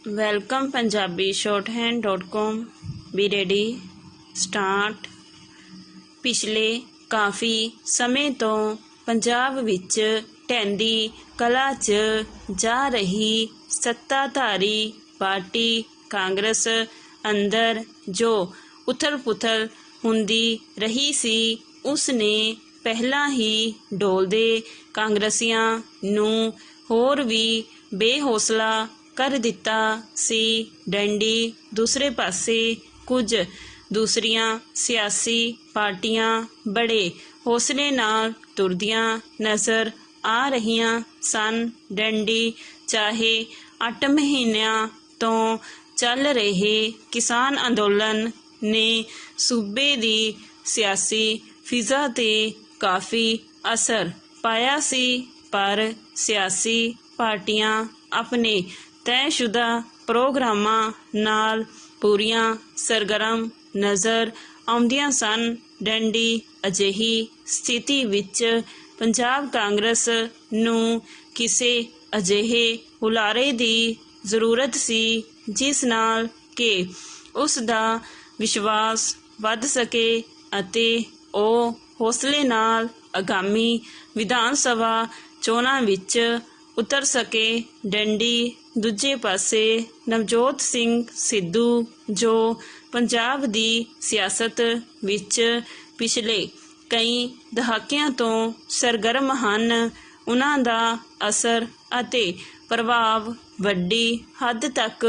Welcome Punjabi shorthand.com B ready start. ਪਿਛਲੇ ਕਾਫੀ ਸਮੇਂ ਤੋਂ ਪੰਜਾਬ ਵਿੱਚ ਢਹਿੰਦੀ ਕਲਾ 'ਚ ਜਾ ਰਹੀ ਸੱਤਾਧਾਰੀ ਪਾਰਟੀ ਕਾਂਗਰਸ ਅੰਦਰ ਜੋ ਉਥਲ-ਪੁਥਲ ਹੁੰਦੀ ਰਹੀ ਸੀ, ਉਸ ਨੇ ਪਹਿਲਾਂ ਹੀ ਡੋਲਦੇ ਕਾਂਗਰਸੀਆਂ ਨੂੰ ਹੋਰ ਵੀ ਬੇਹੌਸਲਾ ਕਰ ਦਿੱਤਾ ਸੀ। ਡੰਡੀ ਦੂਸਰੇ ਪਾਸੇ ਕੁਝ ਦੂਸਰੀਆਂ ਸਿਆਸੀ ਪਾਰਟੀਆਂ ਬੜੇ ਹੌਸਲੇ ਨਾਲ ਤੁਰਦੀਆਂ ਨਜ਼ਰ ਆ ਰਹੀਆਂ ਸਨ। ਡੰਡੀ ਚਾਹੇ 8 ਮਹੀਨਿਆਂ ਤੋਂ ਚੱਲ ਰਹੇ ਕਿਸਾਨ ਅੰਦੋਲਨ ਨੇ ਸੂਬੇ ਦੀ ਸਿਆਸੀ ਫਿਜ਼ਾ 'ਤੇ ਕਾਫੀ ਅਸਰ ਪਾਇਆ ਸੀ, ਪਰ ਸਿਆਸੀ ਪਾਰਟੀਆਂ ਆਪਣੇ ਤੈਅਸ਼ੁਦਾ ਪ੍ਰੋਗਰਾਮਾਂ ਨਾਲ ਪੂਰੀਆਂ ਸਰਗਰਮ ਨਜ਼ਰ ਆਉਂਦੀਆਂ ਸਨ। ਡੰਡੀ ਅਜਿਹੀ ਸਥਿਤੀ ਵਿੱਚ ਪੰਜਾਬ ਕਾਂਗਰਸ ਨੂੰ ਕਿਸੇ ਅਜਿਹੇ ਹੁਲਾਰੇ ਦੀ ਜ਼ਰੂਰਤ ਸੀ, ਜਿਸ ਨਾਲ ਕਿ ਉਸ ਦਾ ਵਿਸ਼ਵਾਸ ਵੱਧ ਸਕੇ ਅਤੇ ਉਹ ਹੌਸਲੇ ਨਾਲ ਆਗਾਮੀ ਵਿਧਾਨ ਸਭਾ ਚੋਣਾਂ ਵਿੱਚ ਉਤਰ ਸਕੇ। ਡੰਡੀ ਦੂਜੇ ਪਾਸੇ ਨਵਜੋਤ ਸਿੰਘ ਸਿੱਧੂ, ਜੋ ਪੰਜਾਬ ਦੀ ਸਿਆਸਤ ਵਿੱਚ ਪਿਛਲੇ ਕਈ ਦਹਾਕਿਆਂ ਤੋਂ ਸਰਗਰਮ ਹਨ, ਉਹਨਾਂ ਦਾ ਅਸਰ ਅਤੇ ਪ੍ਰਭਾਵ ਵੱਡੀ ਹੱਦ ਤੱਕ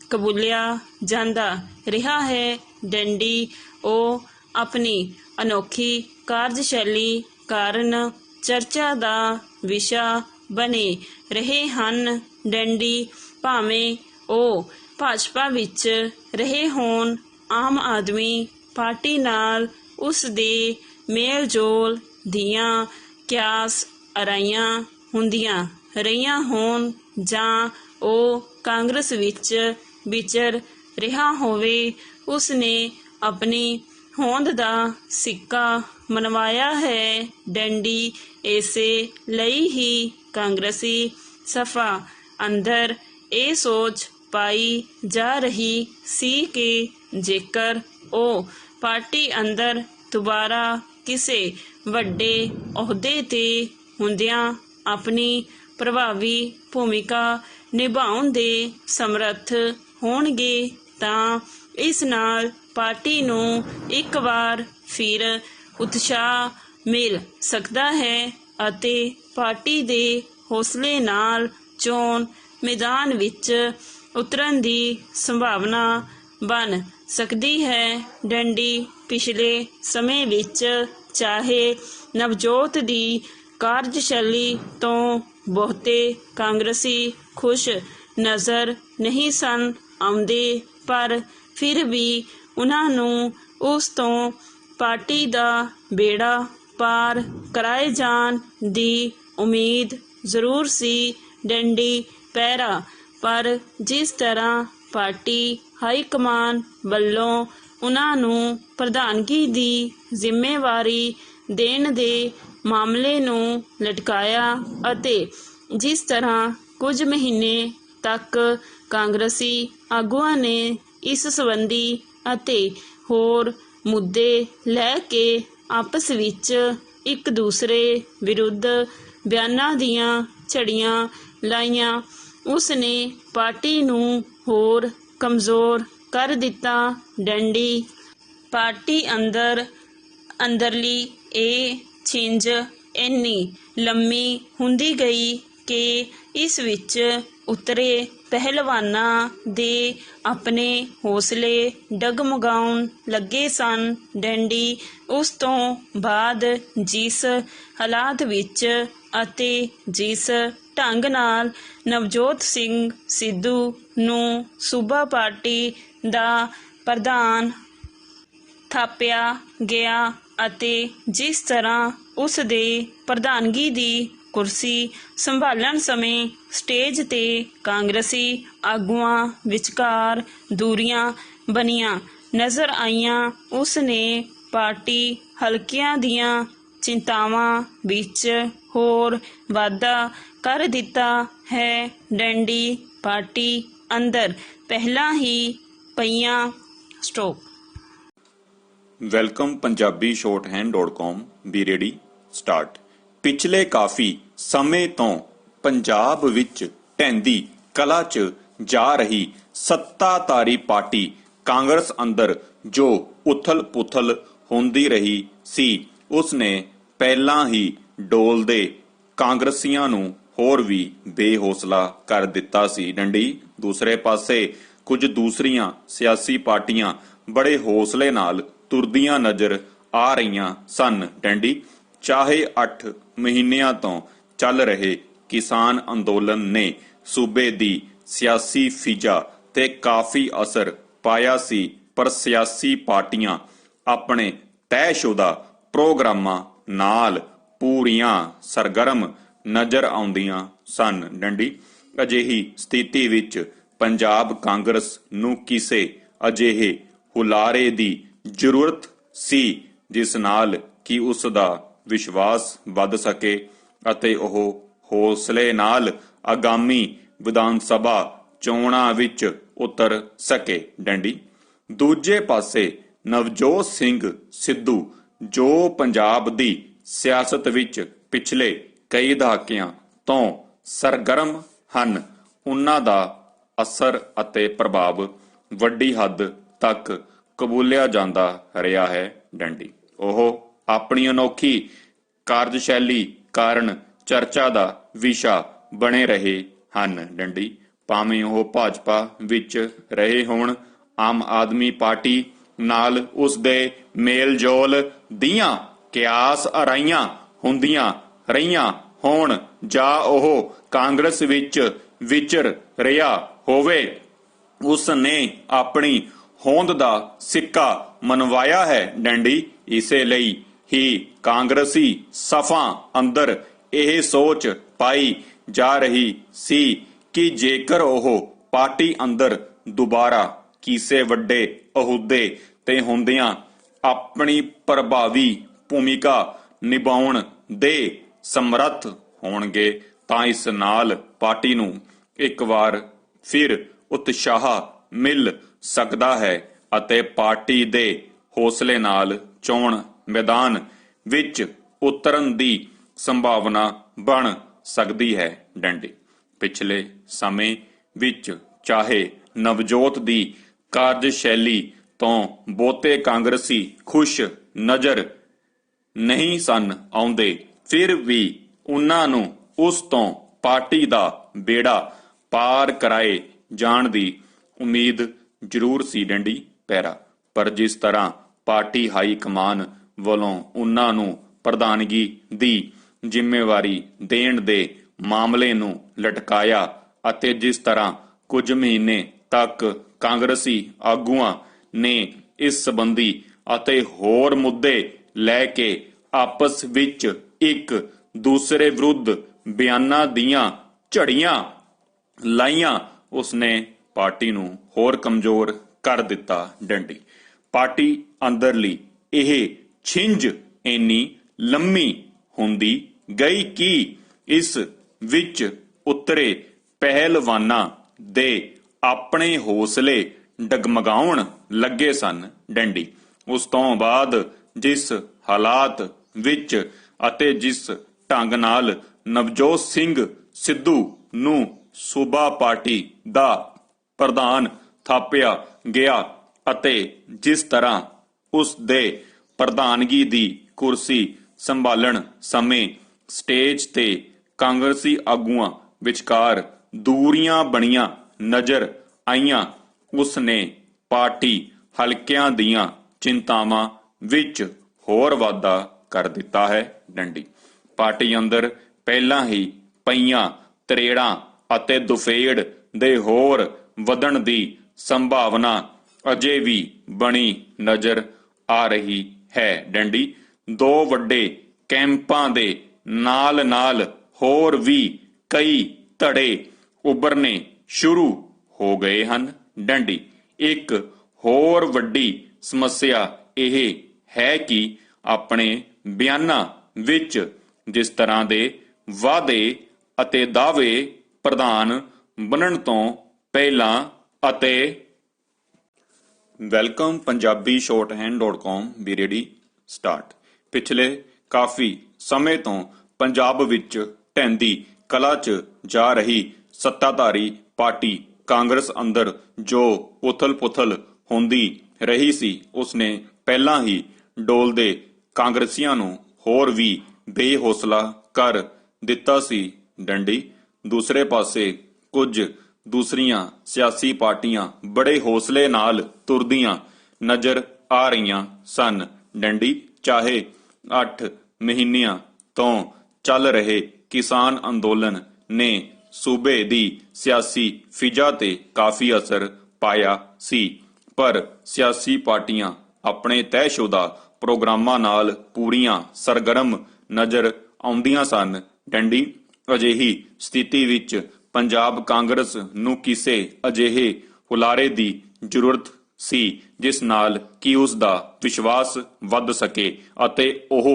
ਕਬੂਲਿਆ ਜਾਂਦਾ ਰਿਹਾ ਹੈ। ਡੰਡੀ ਉਹ ਆਪਣੀ ਅਨੋਖੀ ਕਾਰਜਸ਼ੈਲੀ ਕਾਰਨ ਚਰਚਾ ਦਾ ਵਿਸ਼ਾ ਬਣੇ ਰਹੇ ਹਨ। ਡੰਡੀ ਭਾਵੇਂ ਉਹ ਭਾਜਪਾ ਵਿੱਚ ਰਹੇ ਹੋਣ, ਆਮ ਆਦਮੀ ਪਾਰਟੀ ਨਾਲ ਉਸ ਦੇ ਮੇਲ-ਜੋਲ ਦੀਆਂ ਕਿਆਸ ਆਰਾਈਆਂ ਹੁੰਦੀਆਂ ਰਹੀਆਂ ਹੋਣ, ਜਾਂ ਉਹ ਕਾਂਗਰਸ ਵਿੱਚ ਵਿਚਰ ਰਿਹਾ ਹੋਵੇ, ਉਸ ਨੇ ਆਪਣੀ ਹੋਂਦ ਦਾ ਸਿੱਕਾ ਮਨਵਾਇਆ ਹੈ। ਡੰਡੀ ਇਸੇ ਲਈ ਹੀ ਕਾਂਗਰਸੀ ਸਫ਼ਾ ਅੰਦਰ ਇਹ ਸੋਚ ਪਾਈ ਜਾ ਰਹੀ ਸੀ ਕਿ ਜੇਕਰ ਉਹ ਪਾਰਟੀ ਅੰਦਰ ਦੁਬਾਰਾ ਕਿਸੇ ਵੱਡੇ ਅਹੁਦੇ 'ਤੇ ਹੁੰਦਿਆਂ ਆਪਣੀ ਪ੍ਰਭਾਵੀ ਭੂਮਿਕਾ ਨਿਭਾਉਣ ਦੇ ਸਮਰੱਥ ਹੋਣਗੇ, ਤਾਂ ਇਸ ਨਾਲ ਪਾਰਟੀ ਨੂੰ ਇੱਕ ਵਾਰ ਫਿਰ ਉਤਸ਼ਾਹ ਮਿਲ ਸਕਦਾ ਹੈ ਅਤੇ ਪਾਰਟੀ ਦੇ ਹੌਸਲੇ ਨਾਲ ਚੋਣ ਮੈਦਾਨ ਵਿੱਚ ਉਤਰਨ ਦੀ ਸੰਭਾਵਨਾ ਬਣ ਸਕਦੀ ਹੈ। ਡੰਡੀ ਪਿਛਲੇ ਸਮੇਂ ਵਿੱਚ ਚਾਹੇ ਨਵਜੋਤ ਦੀ ਕਾਰਜਸ਼ੈਲੀ ਤੋਂ ਬਹੁਤੇ ਕਾਂਗਰਸੀ ਖੁਸ਼ ਨਜ਼ਰ ਨਹੀਂ ਸਨ ਆਉਂਦੇ, ਪਰ ਫਿਰ ਵੀ ਉਹਨਾਂ ਨੂੰ ਉਸ ਤੋਂ ਪਾਰਟੀ ਦਾ ਬੇੜਾ ਪਾਰ ਕਰਾਏ ਜਾਣ ਦੀ ਉਮੀਦ ਜ਼ਰੂਰ ਸੀ। ਡੰਡੀ ਪਹਿਰਾ ਪਰ ਜਿਸ ਤਰ੍ਹਾਂ ਪਾਰਟੀ ਹਾਈਕਮਾਨ ਵੱਲੋਂ ਉਹਨਾਂ ਨੂੰ ਪ੍ਰਧਾਨਗੀ ਦੀ ਜ਼ਿੰਮੇਵਾਰੀ ਦੇਣ ਦੇ ਮਾਮਲੇ ਨੂੰ ਲਟਕਾਇਆ ਅਤੇ ਜਿਸ ਤਰ੍ਹਾਂ ਕੁਝ ਮਹੀਨੇ ਤੱਕ ਕਾਂਗਰਸੀ ਆਗੂਆਂ ਨੇ ਇਸ ਸੰਬੰਧੀ ਅਤੇ ਹੋਰ ਮੁੱਦੇ ਲੈ ਕੇ ਆਪਸ ਵਿੱਚ ਇੱਕ ਦੂਸਰੇ ਵਿਰੁੱਧ ਬਿਆਨਾਂ ਦੀਆਂ ਝੜੀਆਂ ਲਾਈਆਂ, ਉਸ ਨੇ ਪਾਰਟੀ ਨੂੰ ਹੋਰ ਕਮਜ਼ੋਰ ਕਰ ਦਿੱਤਾ। ਡੰਡੀ ਪਾਰਟੀ ਅੰਦਰਲੀ ਇਹ ਛਿੰਝ ਇੰਨੀ ਲੰਮੀ ਹੁੰਦੀ ਗਈ ਕਿ ਇਸ ਵਿੱਚ ਉਤਰੇ ਪਹਿਲਵਾਨਾਂ ਦੇ ਆਪਣੇ ਹੌਸਲੇ ਡਗਮਗਾਉਣ ਲੱਗੇ ਸਨ। ਡੰਡੀ ਉਸ ਤੋਂ ਬਾਅਦ ਜਿਸ ਹਾਲਾਤ ਵਿੱਚ ਅਤੇ ਜਿਸ ਢੰਗ ਨਾਲ ਨਵਜੋਤ ਸਿੰਘ ਸਿੱਧੂ ਨੂੰ ਸੂਬਾ ਪਾਰਟੀ ਦਾ ਪ੍ਰਧਾਨ ਥਾਪਿਆ ਗਿਆ ਅਤੇ ਜਿਸ ਤਰ੍ਹਾਂ ਉਸ ਦੇ ਪ੍ਰਧਾਨਗੀ ਦੀ ਕੁਰਸੀ ਸੰਭਾਲਣ ਸਮੇਂ ਸਟੇਜ 'ਤੇ ਕਾਂਗਰਸੀ ਆਗੂਆਂ ਵਿਚਕਾਰ ਦੂਰੀਆਂ ਬਣੀਆਂ ਨਜ਼ਰ ਆਈਆਂ, ਉਸ ਨੇ ਪਾਰਟੀ ਹਲਕਿਆਂ ਦੀਆਂ ਚਿੰਤਾਵਾਂ ਵਿੱਚ ਹੋਰ ਵਾਧਾ ਕਰ ਦਿੱਤਾ ਹੈ। ਡੰਡੀ ਪਾਰਟੀ ਅੰਦਰ ਪਹਿਲਾਂ ਹੀ ਪਈਆਂ stop. Welcome Punjabi shorthand.com B ready start. ਪਿਛਲੇ ਕਾਫੀ ਸਮੇਂ ਤੋਂ ਪੰਜਾਬ ਵਿੱਚ ਢਹਿੰਦੀ ਕਲਾ 'ਚ ਜਾ ਰਹੀ ਸੱਤਾਧਾਰੀ ਪਾਰਟੀ ਕਾਂਗਰਸ ਅੰਦਰ ਜੋ ਉਥਲ-ਪੁਥਲ ਹੁੰਦੀ ਰਹੀ ਸੀ, ਉਸਨੇ ਪਹਿਲਾਂ ਹੀ ਡੋਲਦੇ ਕਾਂਗਰਸੀਆਂ ਨੂੰ ਹੋਰ ਵੀ ਬੇਹੌਸਲਾ ਕਰ ਦਿੱਤਾ ਸੀ। ਡੰਡੀ ਦੂਸਰੇ ਪਾਸੇ ਕੁਝ ਦੂਸਰੀਆਂ ਸਿਆਸੀ ਪਾਰਟੀਆਂ ਬੜੇ ਹੌਸਲੇ ਨਾਲ ਤੁਰਦੀਆਂ ਨਜ਼ਰ ਆ ਰਹੀਆਂ ਸਨ। ਡੰਡੀ ਚਾਹੇ 8 ਮਹੀਨਿਆਂ ਤੋਂ ਚੱਲ ਰਹੇ ਕਿਸਾਨ ਅੰਦੋਲਨ ਨੇ ਸੂਬੇ ਦੀ ਸਿਆਸੀ ਫਿਜ਼ਾ ਤੇ ਕਾਫੀ ਅਸਰ ਪਾਇਆ ਸੀ, ਪਰ ਸਿਆਸੀ ਪਾਰਟੀਆਂ ਆਪਣੇ ਤੈਅਸ਼ੁਦਾ ਪ੍ਰੋਗਰਾਮਾਂ ਨਾਲ ਪੂਰੀਆਂ ਸਰਗਰਮ ਨਜ਼ਰ ਆਉਂਦੀਆਂ ਸਨ। ਡੰਡੀ ਅਜਿਹੀ ਸਥਿਤੀ ਵਿੱਚ ਪੰਜਾਬ ਕਾਂਗਰਸ ਨੂੰ ਕਿਸੇ ਅਜਿਹੇ ਹੁਲਾਰੇ ਦੀ ਜ਼ਰੂਰਤ ਸੀ ਜਿਸ ਨਾਲ ਕਿ ਉਸ ਦਾ ਵਿਸ਼ਵਾਸ ਵੱਧ ਸਕੇ ਅਤੇ ਉਹ ਹੌਸਲੇ ਨਾਲ ਆਗਾਮੀ ਵਿਧਾਨ ਸਭਾ ਚੋਣਾਂ ਵਿੱਚ ਉਤਰ ਸਕੇ। ਡੰਡੀ ਦੂਜੇ ਪਾਸੇ ਨਵਜੋਤ ਸਿੰਘ ਸਿੱਧੂ ਜੋ ਪੰਜਾਬ ਦੀ ਸਿਆਸਤ ਵਿੱਚ ਪਿਛਲੇ ਕਈ ਦਹਾਕਿਆਂ ਤੋਂ ਸਰਗਰਮ ਹਨ, ਉਹਨਾਂ ਦਾ ਅਸਰ ਅਤੇ ਪ੍ਰਭਾਵ ਵੱਡੀ ਹੱਦ ਤੱਕ ਕਬੂਲਿਆ ਜਾਂਦਾ ਰਿਹਾ ਹੈ। ਡੰਡੀ ਉਹ ਆਪਣੀ ਅਨੋਖੀ ਕਾਰਜਸ਼ੈਲੀ ਕਾਰਨ ਚਰਚਾ ਦਾ ਵਿਸ਼ਾ ਬਣੇ ਰਹੇ ਹਨ। ਡੰਡੀ ਭਾਵੇਂ ਉਹ ਭਾਜਪਾ ਵਿੱਚ ਰਹੇ ਹੋਣ, ਆਮ ਆਦਮੀ ਪਾਰਟੀ ਨਾਲ ਉਸ ਦੇ ਮੇਲ-ਜੋਲ ਦੀਆਂ ਕਿਆਸ ਅਰਾਈਆਂ ਹੁੰਦੀਆਂ ਰਹੀਆਂ ਹੋਣ ਜਾਂ ਉਹ ਕਾਂਗਰਸ ਵਿੱਚ ਵਿਚਰ ਰਿਹਾ ਹੋਵੇ, ਉਸ ਨੇ ਆਪਣੀ ਹੋਂਦ ਦਾ ਸਿੱਕਾ ਮਨਵਾਇਆ ਹੈ। ਡੰਡੀ ਇਸੇ ਲਈ ਹੀ ਕਾਂਗਰਸੀ ਸਫ਼ਾਂ ਅੰਦਰ ਇਹ ਸੋਚ ਪਾਈ ਜਾ ਰਹੀ ਸੀ ਕਿ ਜੇਕਰ ਉਹ ਪਾਰਟੀ ਅੰਦਰ ਦੁਬਾਰਾ ਕਿਸੇ ਵੱਡੇ ਅਹੁਦੇ ਤੇ ਹੁੰਦਿਆਂ ਆਪਣੀ ਪ੍ਰਭਾਵੀ ਭੂਮਿਕਾ ਨਿਭਾਉਣ ਦੇ ਸਮਰੱਥ ਹੋਣਗੇ ਤਾਂ ਇਸ ਨਾਲ ਪਾਰਟੀ ਨੂੰ ਇੱਕ ਵਾਰ ਫਿਰ ਉਤਸ਼ਾਹ ਮਿਲ ਸਕਦਾ ਹੈ ਅਤੇ ਪਾਰਟੀ ਦੇ ਹੌਸਲੇ ਨਾਲ ਚੋਣ ਮੈਦਾਨ ਵਿੱਚ ਉਤਰਨ ਦੀ ਸੰਭਾਵਨਾ ਬਣ ਸਕਦੀ ਹੈ। ਡੰਡੀ ਪਿਛਲੇ ਸਮੇਂ ਵਿੱਚ ਚਾਹੇ ਨਵਜੋਤ ਦੀ ਕਾਰਜਸ਼ੈਲੀ ਤੋਂ ਬਹੁਤੇ ਕਾਂਗਰਸੀ ਖੁਸ਼ ਨਜ਼ਰ ਨਹੀਂ ਸਨ ਆਉਂਦੇ, ਫਿਰ ਵੀ ਉਹਨਾਂ ਨੂੰ ਉਸ ਤੋਂ ਪਾਰਟੀ ਦਾ ਬੇੜਾ ਪਾਰ ਕਰਾਏ ਜਾਣ ਦੀ ਉਮੀਦ ਜ਼ਰੂਰ ਸੀ। ਡੰਡੀ ਪੈਰਾ ਪਰ ਜਿਸ ਤਰ੍ਹਾਂ ਪਾਰਟੀ ਹਾਈ ਕਮਾਨ ਵੱਲੋਂ ਉਹਨਾਂ ਨੂੰ ਪ੍ਰਧਾਨਗੀ ਦੀ ਜ਼ਿੰਮੇਵਾਰੀ ਦੇਣ ਦੇ ਮਾਮਲੇ ਨੂੰ ਲਟਕਾਇਆ ਅਤੇ ਜਿਸ ਤਰ੍ਹਾਂ ਕੁਝ ਮਹੀਨੇ ਤੱਕ ਕਾਂਗਰਸੀ ਆਗੂਆਂ ਨੇ ਇਸ ਸੰਬੰਧੀ ਅਤੇ ਹੋਰ ਮੁੱਦੇ ਲੈ ਕੇ ਆਪਸ ਵਿੱਚ ਇੱਕ ਦੂਸਰੇ ਵਿਰੁੱਧ ਬਿਆਨਾਂ ਦੀਆਂ ਝੜੀਆਂ ਲਾਈਆਂ, ਉਸਨੇ ਪਾਰਟੀ ਨੂੰ ਹੋਰ ਕਮਜ਼ੋਰ ਕਰ ਦਿੱਤਾ। ਡੰਡੀ ਪਾਰਟੀ ਅੰਦਰਲੀ ਇਹ ਛਿੰਝ ਇੰਨੀ ਲੰਮੀ ਹੁੰਦੀ ਗਈ ਕਿ ਇਸ ਵਿੱਚ ਉਤਰੇ ਪਹਿਲਵਾਨਾਂ ਦੇ ਆਪਣੇ ਹੌਸਲੇ ਡਗਮਗਾਉਣ ਲੱਗੇ ਸਨ। ਡੰਡੀ ਉਸ ਤੋਂ ਬਾਅਦ ਜਿਸ ਹਾਲਾਤ ਵਿੱਚ ਅਤੇ ਜਿਸ ਢੰਗ ਨਾਲ ਨਵਜੋਤ ਸਿੰਘ ਸਿੱਧੂ ਨੂੰ ਸੂਬਾ ਪਾਰਟੀ ਦਾ ਪ੍ਰਧਾਨ ਥਾਪਿਆ ਗਿਆ ਅਤੇ ਜਿਸ ਤਰ੍ਹਾਂ ਉਸ ਦੇ ਪ੍ਰਧਾਨਗੀ ਦੀ ਕੁਰਸੀ ਸੰਭਾਲਣ ਸਮੇਂ ਸਟੇਜ ਤੇ ਕਾਂਗਰਸੀ ਆਗੂਆਂ ਵਿਚਕਾਰ ਦੂਰੀਆਂ ਬਣੀਆਂ ਨਜ਼ਰ ਆਈਆਂ, ਉਸ ਨੇ ਪਾਰਟੀ ਹਲਕਿਆਂ ਦੀਆਂ ਚਿੰਤਾਵਾਂ ਵਿੱਚ ਹੋਰ ਵਾਧਾ ਕਰ ਦਿੱਤਾ ਹੈ। ਡੰਡੀ ਪਾਰਟੀ ਅੰਦਰ ਪਹਿਲਾਂ ਹੀ ਪਈਆਂ ਤਰੇੜਾਂ ਅਤੇ ਦੁਫੇੜ ਦੇ ਹੋਰ ਵਧਣ ਦੀ ਸੰਭਾਵਨਾ ਅਜੇ ਵੀ ਬਣੀ ਨਜ਼ਰ ਆ ਰਹੀ ਹੈ। ਡੰਡੀ ਦੋ ਵੱਡੇ ਕੈਂਪਾਂ ਦੇ ਨਾਲ-ਨਾਲ ਹੋਰ ਵੀ ਕਈ ਧੜੇ ਉੱਭਰਨੇ ਸ਼ੁਰੂ ਹੋ ਗਏ ਹਨ। ਡੰਡੀ ਇੱਕ ਹੋਰ ਵੱਡੀ ਸਮੱਸਿਆ ਇਹ ਹੈ ਕਿ ਆਪਣੇ ਬਿਆਨਾਂ ਵਿੱਚ ਜਿਸ ਤਰ੍ਹਾਂ ਦੇ ਵਾਅਦੇ ਅਤੇ ਦਾਅਵੇ ਪ੍ਰਧਾਨ ਬਣਨ ਤੋਂ ਪਹਿਲਾਂ ਅਤੇ ਵੈਲਕਮ ਪੰਜਾਬੀ shorthand.com ਵੀ ਰੈਡੀ ਸਟਾਰਟ। ਪਿਛਲੇ ਕਾਫੀ ਸਮੇਂ ਤੋਂ ਪੰਜਾਬ ਵਿੱਚ ਢਹਿੰਦੀ ਕਲਾ 'ਚ ਜਾ ਰਹੀ ਸੱਤਾਧਾਰੀ ਪਾਰਟੀ ਕਾਂਗਰਸ ਅੰਦਰ ਜੋ ਉਥਲ-ਪੁਥਲ ਹੁੰਦੀ ਰਹੀ ਸੀ, ਉਸਨੇ ਪਹਿਲਾਂ ਹੀ ਡੋਲਦੇ ਕਾਂਗਰਸੀਆਂ ਨੂੰ ਹੋਰ ਵੀ ਬੇਹੌਸਲਾ ਕਰ ਦਿੱਤਾ ਸੀ। ਡੰਡੀ ਦੂਸਰੇ ਪਾਸੇ ਕੁਝ ਦੂਸਰੀਆਂ ਸਿਆਸੀ ਪਾਰਟੀਆਂ ਬੜੇ ਹੌਸਲੇ ਨਾਲ ਤੁਰਦੀਆਂ ਨਜ਼ਰ ਆ ਰਹੀਆਂ ਸਨ। ਡੰਡੀ ਚਾਹੇ 8 ਮਹੀਨਿਆਂ ਤੋਂ ਚੱਲ ਰਹੇ ਕਿਸਾਨ ਅੰਦੋਲਨ ਨੇ ਸੂਬੇ ਦੀ ਸਿਆਸੀ ਫਿਜ਼ਾ ਤੇ ਕਾਫੀ ਅਸਰ ਪਾਇਆ ਸੀ, ਪਰ ਸਿਆਸੀ ਪਾਰਟੀਆਂ ਆਪਣੇ ਤੈਅਸ਼ੁਦਾ ਪ੍ਰੋਗਰਾਮਾਂ ਨਾਲ ਪੂਰੀਆਂ ਸਰਗਰਮ ਨਜ਼ਰ ਆਉਂਦੀਆਂ ਸਨ। ਡੰਡੀ ਅਜਿਹੀ ਸਥਿਤੀ ਵਿੱਚ ਪੰਜਾਬ ਕਾਂਗਰਸ ਨੂੰ ਕਿਸੇ ਅਜਿਹੇ ਹੁਲਾਰੇ ਦੀ ਜ਼ਰੂਰਤ ਸੀ ਜਿਸ ਨਾਲ ਕਿ ਉਸ ਦਾ ਵਿਸ਼ਵਾਸ ਵੱਧ ਸਕੇ ਅਤੇ ਉਹ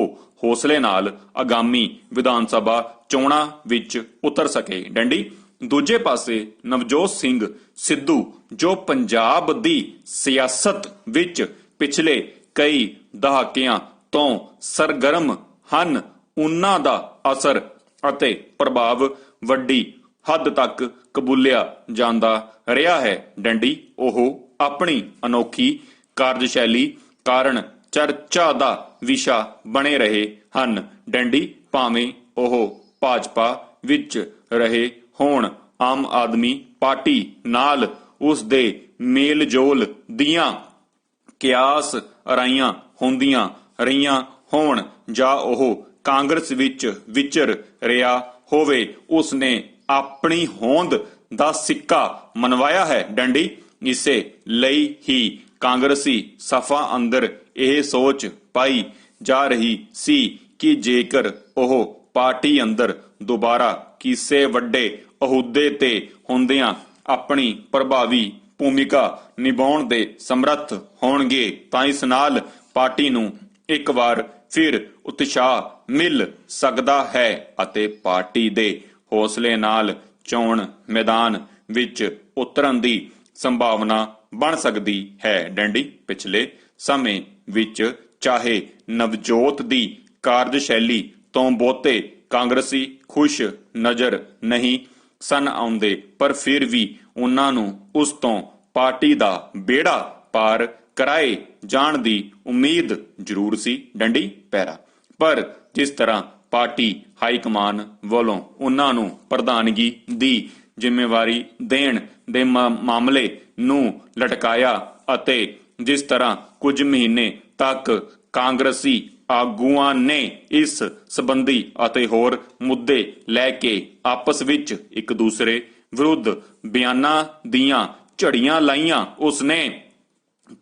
ਹੌਸਲੇ ਨਾਲ ਆਗਾਮੀ ਵਿਧਾਨ ਸਭਾ ਚੋਣਾਂ ਵਿੱਚ ਉਤਰ ਸਕੇ। ਡੰਡੀ ਦੂਜੇ ਪਾਸੇ ਨਵਜੋਤ ਸਿੰਘ ਸਿੱਧੂ ਜੋ ਪੰਜਾਬ ਦੀ ਸਿਆਸਤ ਵਿੱਚ ਪਿਛਲੇ ਕਈ ਦਹਾਕਿਆਂ ਤੋਂ ਸਰਗਰਮ ਹਨ, ਉਨ੍ਹਾਂ ਦਾ ਅਸਰ ਅਤੇ ਪ੍ਰਭਾਵ ਵੱਡੀ ਹੱਦ ਤੱਕ ਕਬੂਲਿਆ ਜਾਂਦਾ ਰਿਹਾ ਹੈ। ਡੰਡੀ ਉਹ ਆਪਣੀ ਅਨੋਖੀ ਕਾਰਜਸ਼ੈਲੀ ਕਾਰਨ ਚਰਚਾ ਦਾ ਵਿਸ਼ਾ ਬਣੇ ਰਹੇ ਹਨ। ਡੰਡੀ ਭਾਵੇਂ ਉਹ ਭਾਜਪਾ ਵਿੱਚ ਰਹੇ ਹੋਣ, ਆਮ ਆਦਮੀ ਪਾਰਟੀ ਨਾਲ ਉਸ ਦੇ ਮੇਲ-ਜੋਲ ਦੀਆਂ ਕਿਆਸ ਰਾਈਆਂ ਹੁੰਦੀਆਂ ਰਹੀਆਂ ਹੋਣ ਜਾਂ ਉਹ ਕਾਂਗਰਸ ਵਿੱਚ ਵਿਚਰ ਰਿਹਾ ਹੋਵੇ, ਉਸਨੇ ਆਪਣੀ ਹੋਂਦ ਦਾ ਸਿੱਕਾ ਮਨਵਾਇਆ ਹੈ। ਡੰਡੀ ਇਸੇ ਲਈ ਹੀ ਕਾਂਗਰਸੀ ਸਫਾ ਅੰਦਰ ਇਹ ਸੋਚ ਪਾਈ ਜਾ ਰਹੀ ਸੀ ਕਿ ਜੇਕਰ ਉਹ ਪਾਰਟੀ ਅੰਦਰ ਦੁਬਾਰਾ ਕਿਸੇ ਵੱਡੇ ਅਹੁਦੇ ਤੇ ਹੁੰਦਿਆਂ ਆਪਣੀ ਪ੍ਰਭਾਵੀ ਭੂਮਿਕਾ ਨਿਭਾਉਣ ਦੇ ਸਮਰੱਥ ਹੋਣਗੇ ਤਾਂ ਇਸ ਨਾਲ ਪਾਰਟੀ ਨੂੰ ਇੱਕ ਵਾਰ ਫਿਰ ਉਤਸ਼ਾਹ ਮਿਲ ਸਕਦਾ ਹੈ ਅਤੇ ਪਾਰਟੀ ਦੇ ਹੌਸਲੇ ਨਾਲ ਚੋਣ ਮੈਦਾਨ ਵਿੱਚ ਉਤਰਨ ਦੀ ਸੰਭਾਵਨਾ ਬਣ ਸਕਦੀ ਹੈ। ਡੰਡੀ ਪਿਛਲੇ ਸਮੇਂ ਵਿੱਚ ਚਾਹੇ ਨਵਜੋਤ ਦੀ ਕਾਰਜਸ਼ੈਲੀ ਤੋਂ ਬਹੁਤੇ ਕਾਂਗਰਸੀ ਖੁਸ਼ ਨਜ਼ਰ ਨਹੀਂ ਸਨ ਆਉਂਦੇ, ਪਰ ਫਿਰ ਵੀ ਉਹਨਾਂ ਨੂੰ ਉਸ ਤੋਂ ਪਾਰਟੀ ਦਾ ਬੇੜਾ ਪਾਰ ਕਰਾਏ ਜਾਣ ਦੀ ਉਮੀਦ ਜ਼ਰੂਰ ਸੀ। ਡੰਡੀ ਪੈਰਾ ਪਰ ਜਿਸ ਤਰ੍ਹਾਂ ਪਾਰਟੀ ਹਾਈਕਮਾਨ ਵੱਲੋਂ ਉਹਨਾਂ ਨੂੰ ਪ੍ਰਧਾਨਗੀ ਦੀ ਜ਼ਿੰਮੇਵਾਰੀ ਦੇਣ ਦੇ ਮਾਮਲੇ ਨੂੰ ਲਟਕਾਇਆ ਅਤੇ ਜਿਸ ਤਰ੍ਹਾਂ ਕੁਝ ਮਹੀਨੇ ਤੱਕ ਕਾਂਗਰਸੀ ਆਗੂਆਂ ਨੇ ਇਸ ਸੰਬੰਧੀ ਅਤੇ ਹੋਰ ਮੁੱਦੇ ਲੈ ਕੇ ਆਪਸ ਵਿੱਚ ਇੱਕ ਦੂਸਰੇ ਵਿਰੁੱਧ ਬਿਆਨਾਂ ਦੀਆਂ ਝੜੀਆਂ ਲਾਈਆਂ, ਉਸਨੇ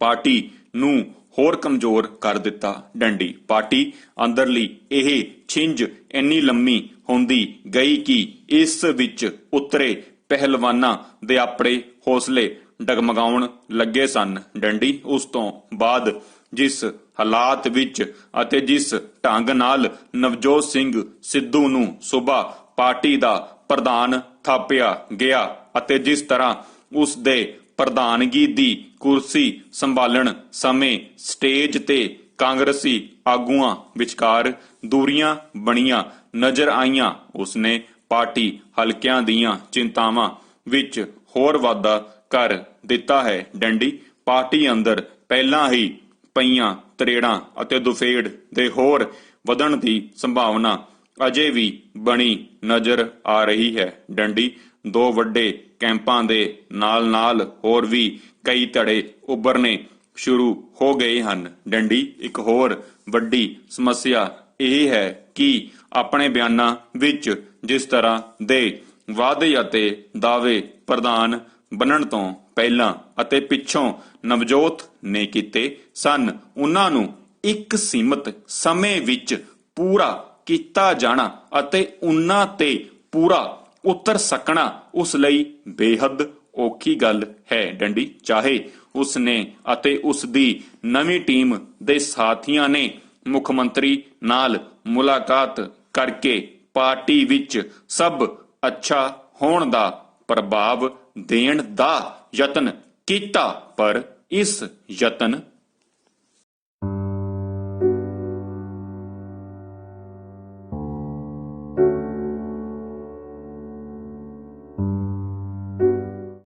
ਪਾਰਟੀ ਨੂੰ ਹੋਰ ਕਮਜ਼ੋਰ ਕਰ ਦਿੱਤਾ। ਡੰਡੀ ਪਾਰਟੀ ਅੰਦਰਲੀ ਇਹ ਛਿੰਝ ਇੰਨੀ ਲੰਮੀ ਹੁੰਦੀ ਗਈ ਕਿ ਇਸ ਵਿੱਚ ਉਤਰੇ ਪਹਿਲਵਾਨਾਂ ਦੇ ਆਪਣੇ ਹੌਸਲੇ ਡਗਮਗਾਉਣ ਲੱਗੇ ਸਨ। ਡੰਡੀ ਉਸ ਤੋਂ ਬਾਅਦ ਜਿਸ ਹਾਲਾਤ ਵਿੱਚ ਅਤੇ ਜਿਸ ਢੰਗ ਨਾਲ ਨਵਜੋਤ ਸਿੰਘ ਸਿੱਧੂ ਨੂੰ ਸੂਬਾ ਪਾਰਟੀ ਦਾ ਪ੍ਰਧਾਨ ਥਾਪਿਆ ਗਿਆ ਅਤੇ ਜਿਸ ਤਰ੍ਹਾਂ ਉਸ ਦੇ ਪ੍ਰਧਾਨਗੀ ਦੀ ਕੁਰਸੀ ਸੰਭਾਲਣ ਸਮੇਂ ਸਟੇਜ ਤੇ ਕਾਂਗਰਸੀ ਆਗੂਆਂ ਵਿਚਕਾਰ ਦੂਰੀਆਂ ਬਣੀਆਂ ਨਜ਼ਰ ਆਈਆਂ, ਉਸਨੇ ਪਾਰਟੀ ਹਲਕਿਆਂ ਦੀਆਂ ਚਿੰਤਾਵਾਂ ਵਿੱਚ ਹੋਰ ਵਾਧਾ ਕਰ ਦਿੱਤਾ ਹੈ। ਡੰਡੀ ਪਾਰਟੀ ਅੰਦਰ ਪਹਿਲਾਂ ਹੀ ਪਈਆਂ ਤਰੇੜਾਂ ਅਤੇ ਦੁਫੇੜ ਦੇ ਹੋਰ ਵਧਣ ਦੀ ਸੰਭਾਵਨਾ ਅਜੇ ਵੀ ਬਣੀ ਨਜ਼ਰ ਆ ਰਹੀ ਹੈ। ਡੰਡੀ ਦੋ ਵੱਡੇ ਕੈਂਪਾਂ ਦੇ ਨਾਲ-ਨਾਲ ਹੋਰ ਵੀ ਕਈ ਧੜੇ ਉੱਭਰਨੇ ਸ਼ੁਰੂ ਹੋ ਗਏ ਹਨ। ਡੰਡੀ ਇੱਕ ਹੋਰ ਵੱਡੀ ਸਮੱਸਿਆ ਇਹ ਹੈ ਕਿ ਆਪਣੇ ਬਿਆਨਾਂ ਵਿੱਚ ਜਿਸ ਤਰ੍ਹਾਂ ਦੇ ਵਾਅਦੇ ਅਤੇ ਦਾਅਵੇ ਪ੍ਰਧਾਨ ਬਣਨ ਤੋਂ ਪਹਿਲਾਂ ਅਤੇ ਪਿੱਛੋਂ ਨਵਜੋਤ ਨੇ ਕੀਤੇ ਸਨ, ਉਹਨਾਂ ਨੂੰ ਇੱਕ ਸੀਮਤ ਸਮੇਂ ਵਿੱਚ ਪੂਰਾ ਕੀਤਾ ਜਾਣਾ ਅਤੇ ਉਹਨਾਂ ਤੇ ਪੂਰਾ ਉਤਰ ਸਕਣਾ ਉਸ ਲਈ ਬੇਹੱਦ ਔਖੀ ਗੱਲ ਹੈ। ਡੰਡੀ ਚਾਹੇ ਉਸਨੇ ਅਤੇ ਉਸ ਦੀ ਨਵੀਂ ਟੀਮ ਦੇ ਸਾਥੀਆਂ ਨੇ ਮੁੱਖ ਮੰਤਰੀ ਨਾਲ ਮੁਲਾਕਾਤ ਕਰਕੇ ਪਾਰਟੀ ਵਿੱਚ ਸਭ ਅੱਛਾ ਹੋਣ ਦਾ ਪ੍ਰਭਾਵ ਦੇਣ ਦਾ ਯਤਨ ਕੀਤਾ, ਪਰ ਇਸ ਯਤਨ